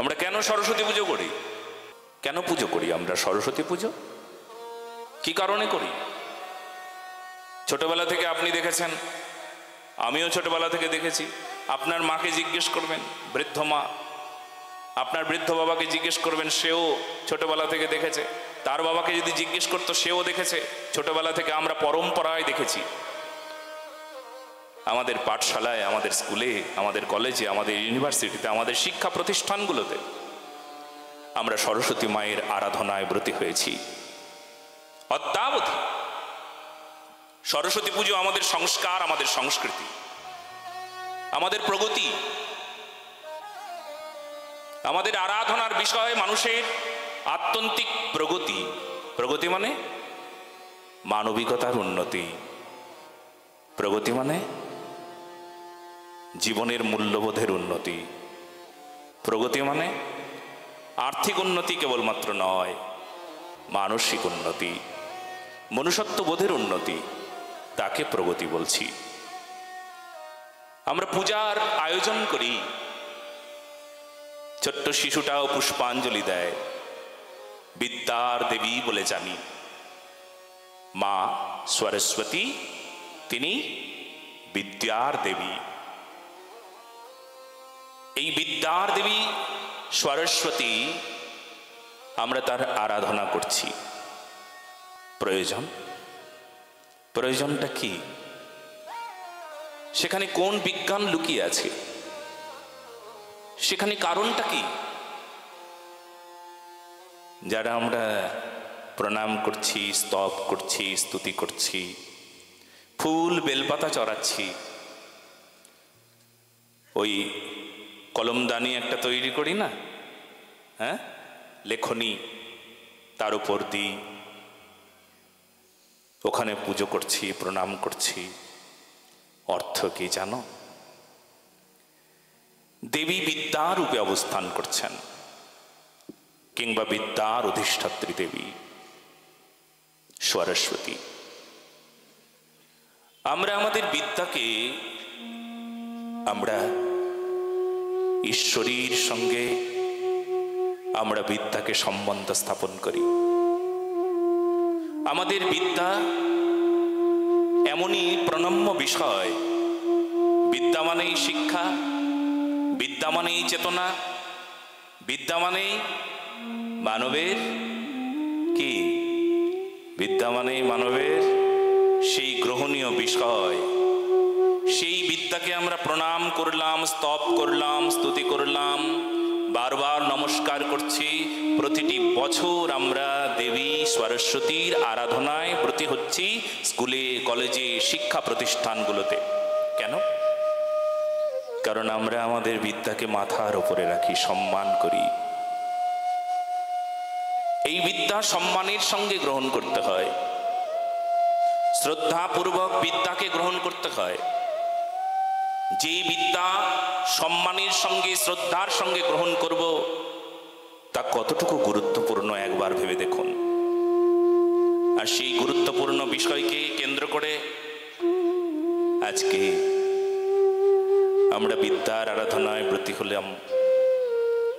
আমরা কেন সরস্বতী পুজো করি? কেন পুজো করি আমরা সরস্বতী পুজো? কি কারণে করি? ছোটবেলা থেকে আপনি দেখেছেন, আমিও ছোটবেলা থেকে দেখেছি। আপনার মাকে জিজ্ঞেস করবেন, বৃদ্ধ মা, আপনার বৃদ্ধ বাবাকে জিজ্ঞেস করবেন, সেও ছোটবেলা থেকে দেখেছে। তার বাবাকে যদি জিজ্ঞেস করতো, সেও দেখেছে। ছোটবেলা থেকে আমরা পরম্পরায় দেখেছি। আমাদের পাঠশালায়, আমাদের স্কুলে, আমাদের কলেজে, আমাদের ইউনিভার্সিটিতে, আমাদের শিক্ষা প্রতিষ্ঠানগুলোতে আমরা সরস্বতী মায়ের আরাধনায় ব্রতী হয়েছি অদ্যাবধি। সরস্বতী পুজো আমাদের সংস্কার, আমাদের সংস্কৃতি, আমাদের প্রগতি, আমাদের আরাধনার বিষয় মানুষের আত্যন্তিক প্রগতি। প্রগতি মানে মানবিকতার উন্নতি। প্রগতি মানে জীবনের মূল্যবোধের উন্নতি। প্রগতি মানে আর্থিক উন্নতি কেবলমাত্র নয়, মানসিক উন্নতি, মনুষ্যত্ববোধের উন্নতি, তাকে প্রগতি বলছি। আমরা পূজার আয়োজন করি, ছোট্ট শিশুটাও পুষ্পাঞ্জলি দেয়, বিদ্যার দেবী বলে জানি। মা সরস্বতী, তিনি বিদ্যার দেবী। এই বিদ্যার দেবী সরস্বতী, আমরা তার আরাধনা করছি। প্রয়োজনটা কি? সেখানে কোন বিজ্ঞান লুকিয়ে আছে? সেখানে কারণটা কি? যারা আমরা প্রণাম করছি, স্তব করছি, স্তুতি করছি, ফুল বেলপাতা চড়াচ্ছি, ওই কলমদানি একটা তৈরি করি না, হ্যাঁ, লেখনী, তার উপর দিই, ওখানে পুজো করছি, প্রণাম করছি। অর্থ কি জানো? দেবী বিদ্যার রূপে অবস্থান করছেন, কিংবা বিদ্যার অধিষ্ঠাত্রী দেবী সরস্বতী। আমরা আমাদের বিদ্যাকে আমরা ঈশ্বরীর সঙ্গে আমরা বিদ্যাকে সম্বন্ধ স্থাপন করি। আমাদের বিদ্যা এমনই প্রণম্য বিষয়। বিদ্যা মানেই শিক্ষা, বিদ্যা মানেই চেতনা, বিদ্যা মানেই মানবের কি? বিদ্যা মানেই মানবের সেই গ্রহণীয় বিষয়। সেই বিদ্যাকে আমরা প্রণাম করলাম, স্তব করলাম, স্তুতি করলাম, বারবার নমস্কার করছি। প্রতিটি বছর আমরা দেবী সরস্বতীর আরাধনায় ব্রতী হচ্ছি, স্কুলে, কলেজে, শিক্ষা প্রতিষ্ঠানগুলোতে। কেন? কারণ আমরা আমাদের বিদ্যাকে মাথার উপরে রাখি, সম্মান করি। এই বিদ্যা সম্মানের সঙ্গে গ্রহণ করতে হয়, শ্রদ্ধাপূর্বক বিদ্যাকে গ্রহণ করতে হয়। যে বিদ্যা সম্মানের সঙ্গে, শ্রদ্ধার সঙ্গে গ্রহণ করব, তা কতটুকু গুরুত্বপূর্ণ একবার ভেবে দেখুন। আর সেই গুরুত্বপূর্ণ বিষয়কে কেন্দ্র করে আজকে আমরা বিদ্যার আরাধনায় ব্রতী হলাম।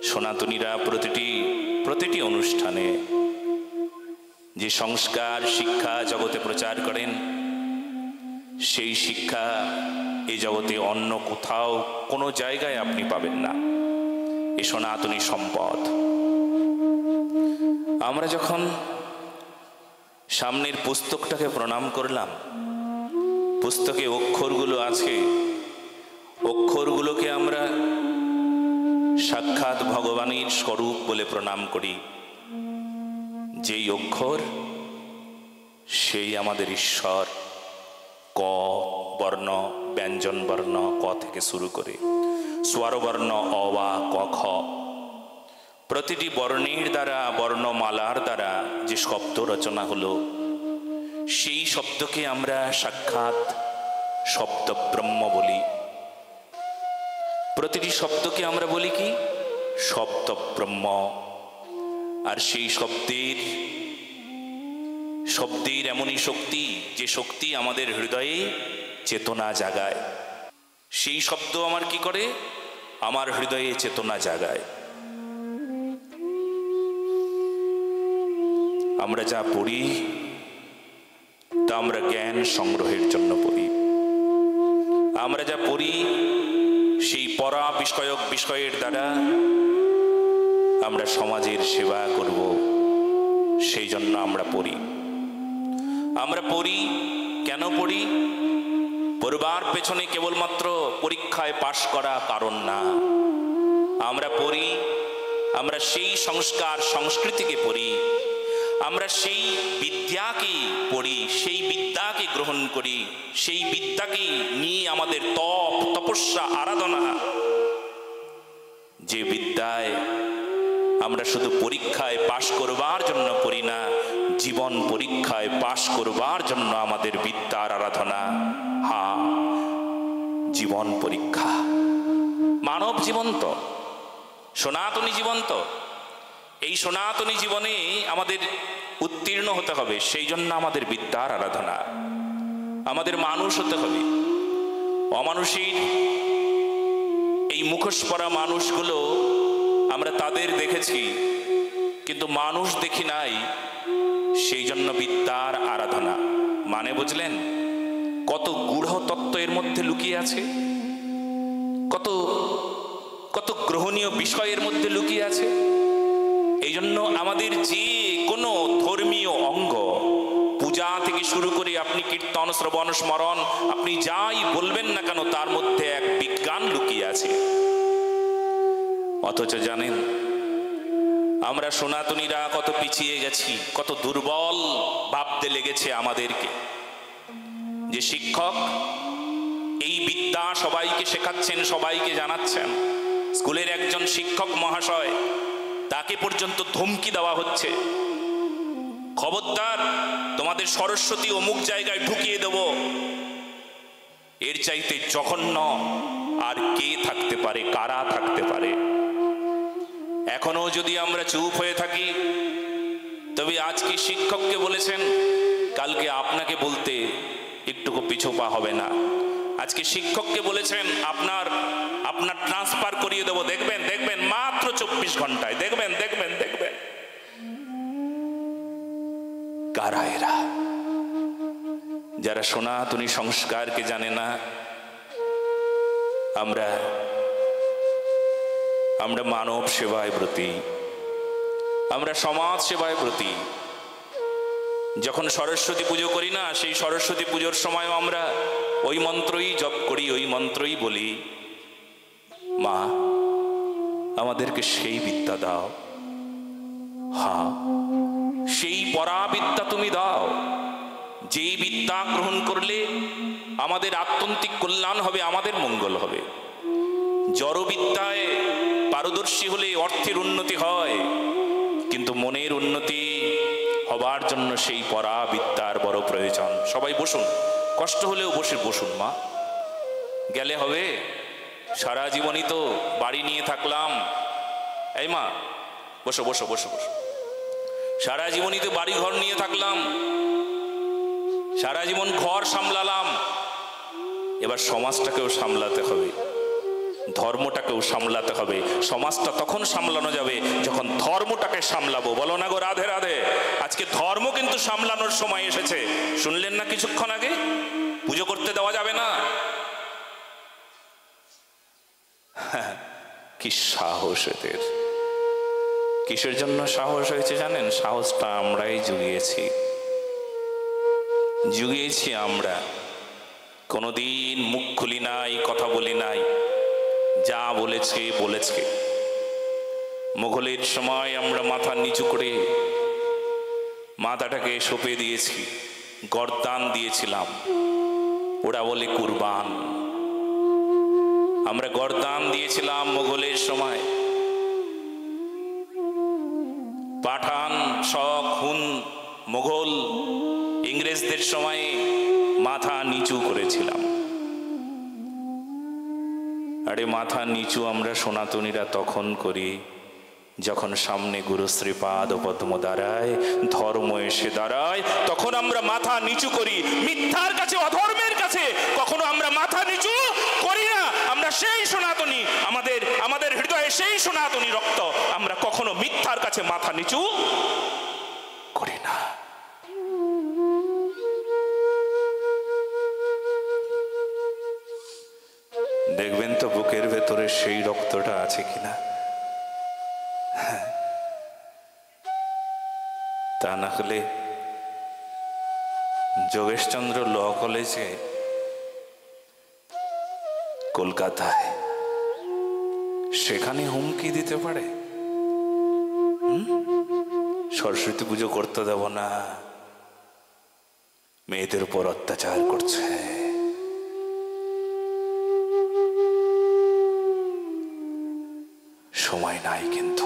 সনাতনীরা প্রতিটি অনুষ্ঠানে যে সংস্কার শিক্ষা জগতে প্রচার করেন, সেই শিক্ষা এই জগতে অন্য কোথাও কোনো জায়গায় আপনি পাবেন না। এ সনাতনী সম্পদ। আমরা যখন সামনের পুস্তকটাকে প্রণাম করলাম, পুস্তকে অক্ষরগুলো আছে, অক্ষরগুলোকে আমরা সাক্ষাৎ ভগবানের স্বরূপ বলে প্রণাম করি। যেই অক্ষর, সেই আমাদের ঈশ্বর। ক বর্ণ, ব্যঞ্জন বর্ণ, ক থেকে শুরু করে স্বরবর্ণ অ আ ক খ, প্রতিটি বর্ণের দ্বারা, বর্ণমালার দ্বারা যে শব্দ রচনা হলো, সেই শব্দকে আমরা সাক্ষাৎ শব্দ ব্রহ্ম বলি। প্রতিটি শব্দকে আমরা বলি কি? শব্দ ব্রহ্ম। আর সেই শব্দের এমনই শক্তি, যে শক্তি আমাদের হৃদয়ে চেতনা জাগায়। সেই শব্দ আমার কি করে? আমার হৃদয়ে চেতনা জাগায়। আমরা যা পড়ি তা আমরা জ্ঞান সংগ্রহের জন্য পড়ি। আমরা যা পড়ি সেই পড়া বিষয়ক বিষয়ের দ্বারা আমরা সমাজের সেবা করব, সেই জন্য আমরা পড়ি। আমরা পড়ি কেন পড়ি? পড়বার পেছনে কেবলমাত্র পরীক্ষায় পাশ করা কারণ না। আমরা পড়ি, আমরা সেই সংস্কার সংস্কৃতিকে পড়ি, আমরা সেই বিদ্যাকে পড়ি, সেই বিদ্যাকে গ্রহণ করি, সেই বিদ্যাকে নিয়ে আমাদের তপ তপস্যা আরাধনা। যে বিদ্যায় আমরা শুধু পরীক্ষায় পাশ করবার জন্য পড়ি না, জীবন পরীক্ষায় পাশ করবার জন্য আমাদের বিদ্যার আরাধনা। হ্যাঁ, জীবন পরীক্ষা। মানব জীবন তো সনাতনী জীবন, তো এই সনাতনী জীবনে আমাদের উত্তীর্ণ হতে হবে, সেই জন্য আমাদের বিদ্যার আরাধনা। আমাদের মানুষ হতে হবে। অমানুষীর এই মুখোশ পরা মানুষগুলো আমরা তাদের দেখেছি, কিন্তু মানুষ দেখি নাই, সেই জন্য বিদ্যার আরাধনা। মানে বুঝলেন কত গূঢ় তত্ত্ব এর মধ্যে লুকিয়ে আছে, কত কত গ্রহণীয় বিষয়ের মধ্যে লুকিয়ে আছে। এই জন্য আমাদের যে কোনো ধর্মীয় অঙ্গ, পূজা থেকে শুরু করে আপনি কীর্তন শ্রবণ স্মরণ আপনি যাই বলবেন না কেন, তার মধ্যে এক বিজ্ঞান লুকিয়ে আছে। অথচ জানেন আমরা সনাতনীরা কত পিছিয়ে গেছি, কত দুর্বল ভাবতে লেগেছে আমাদেরকে। যে শিক্ষক এই বিদ্যা সবাইকে শেখাচ্ছেন, সবাইকে জানাচ্ছেন, স্কুলের একজন শিক্ষক মহাশয়, তাকে পর্যন্ত ধমকি দেওয়া হচ্ছে, খবরদার তোমাদের সরস্বতী অমুক জায়গায় ঢুকিয়ে দেব। এর চাইতে জঘন্য আর কে থাকতে পারে, কারা থাকতে পারে? এখনো যদি আমরা চুপ হয়ে থাকি, তবে আজকে শিক্ষককে বলেছেন, কালকে আপনাকে বলতে একটুকু পিছু পা হবে না। আজকে শিক্ষককে বলেছেন আপনার ট্রান্সফার করিয়ে দেবো, দেখবেন দেখবেন মাত্র 24 ঘন্টায়, দেখবেন দেখবেন দেখবেন। কারা এরা? যারা সনাতনী সংস্কারকে জানে না। আমরা মানব সেবায় ব্রতী, আমরা সমাজ সেবায় ব্রতী। যখন সরস্বতী পুজো করি না, সেই সরস্বতী পুজোর সময় আমরা ওই মন্ত্রই জপ করি, ওই মন্ত্রই বলি, মা আমাদেরকে সেই বিদ্যা দাও। হ্যাঁ, সেই পরাবিদ্যা তুমি দাও, যেই বিদ্যা গ্রহণ করলে আমাদের আত্যন্তিক কল্যাণ হবে, আমাদের মঙ্গল হবে। জড়বিদ্যায় পারদর্শী হলে অর্থের উন্নতি হয়, কিন্তু মনের উন্নতি হবার জন্য সেই পরাবিদ্যার বড় প্রয়োজন। সবাই বসুন, কষ্ট হলেও বসুন মা, গেলে হবে। সারা জীবনই তো বাড়ি নিয়ে থাকলাম। এই মা বসো বসো বসো বসো। সারা জীবনই তো বাড়ি ঘর নিয়ে থাকলাম, সারা জীবন ঘর সামলালাম, এবার সমাজটাকেও সামলাতে হবে, ধর্মটাকেও সামলাতে হবে। সমাজটা তখন সামলানো যাবে যখন ধর্মটাকে সামলাবো। বলো না গো রাধে রাধে। আজকে ধর্ম কিন্তু সামলানোর সময় এসেছে। শুনলেন না কিছুক্ষণ আগে, পুজো করতে দেওয়া যাবে না। কি সাহস এদের! কিসের জন্য সাহস হয়েছে জানেন? সাহসটা আমরাই জুগিয়েছি আমরা। কোনোদিন মুখ খুলি নাই, কথা বলি নাই, যা বলেছে বলেছে। মোগলের সময় আমরা মাথা নিচু করে মাথাটাকে সঁপে দিয়েছি, গর্দান দিয়েছিলাম। ওরা বলে কুরবান। আমরা গর্দান দিয়েছিলাম মোগলের সময়। পাঠান, শক, হুন, মোগল, ইংরেজদের সময়ে মাথা নিচু করেছিলাম। আরে মাথা নিচু আমরা সনাতনীরা তখন করি যখন সামনে গুরুশ্রী পাদ পদ্ম দাঁড়ায়, ধর্ম এসে দাঁড়ায়, তখন আমরা মাথা নিচু করি। মিথ্যার কাছে, অধর্মের কাছে কখনো আমরা মাথা নিচু করি না। আমরা সেই সনাতনী, আমাদের হৃদয়ে সেই সনাতনী রক্ত। আমরা কখনো মিথ্যার কাছে মাথা নিচু করি না। দেখবেন তো বুকের ভেতরে সেই রক্তটা আছে কিনা। তা না হলে যোগেশচন্দ্র ল কলেজে কলকাতায় সেখানে হুমকি দিতে পারে, সরস্বতী পুজো করতে দেব না, মেয়েদের উপর অত্যাচার করছে। সময় নাই কিন্তু